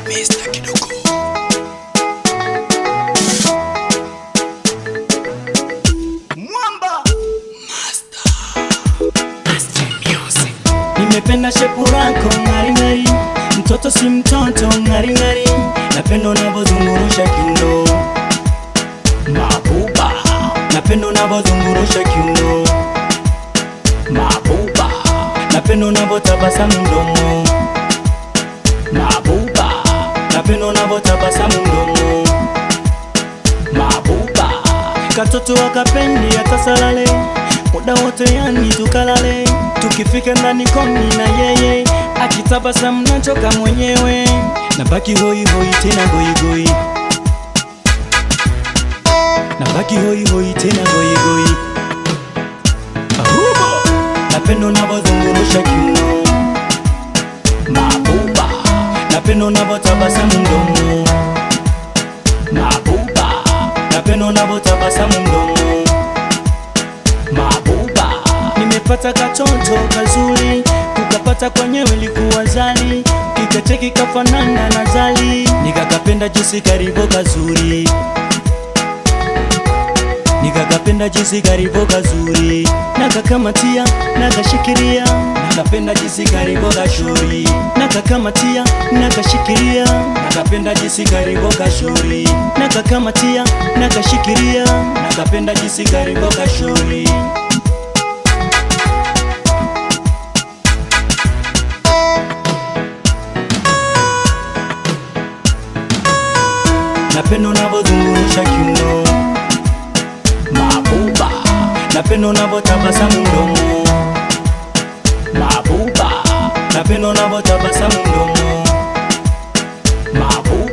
Mr. Kidogo. Mwamba Master Music. Nimependa shepu lako ngari ngari, mtoto si mtoto ngari ngari, napenda unavyozungurusha kiuno mabuba, napenda unavyozungurusha kiuno mabuba, napenda unavyotabasamu mdomo mabuba, napenda unavyotabasamu mdomo mabuba, katoto wakapendi atasalale muda wote, yani tukalale, tukifika ndani koni na yeye akitabasamu nachoka mwenyewe, nabaki hoi hoi tena goi goi, nabaki hoi hoi tena goi goi. Napenda unavyozungurusha kiuno mabuba, napenda unavyotabasamu mdomo mabuba, napenda unavyotabasamu mdomo mabuba. Nimepata katoto kazuri, kukapata kwenyewe likuwa zali, kikacheki kafanana na zali, nikakapenda jinsi karibu kazuri, nikakapenda jinsi karibu kazuri, nakakamatia nakashikiria, nakapenda jinsi karibu kashuri, nakakamatia nakashikiria, nakapenda jinsi karibu kashuri, nakakamatia nakashikiria, nakapenda jinsi karibu kashuri. Napenda unavyozungurusha kiuno mabuba, napenda unavyotabasamu mdomo mabuba, napenda unavyotabasamu mdomo mabuba.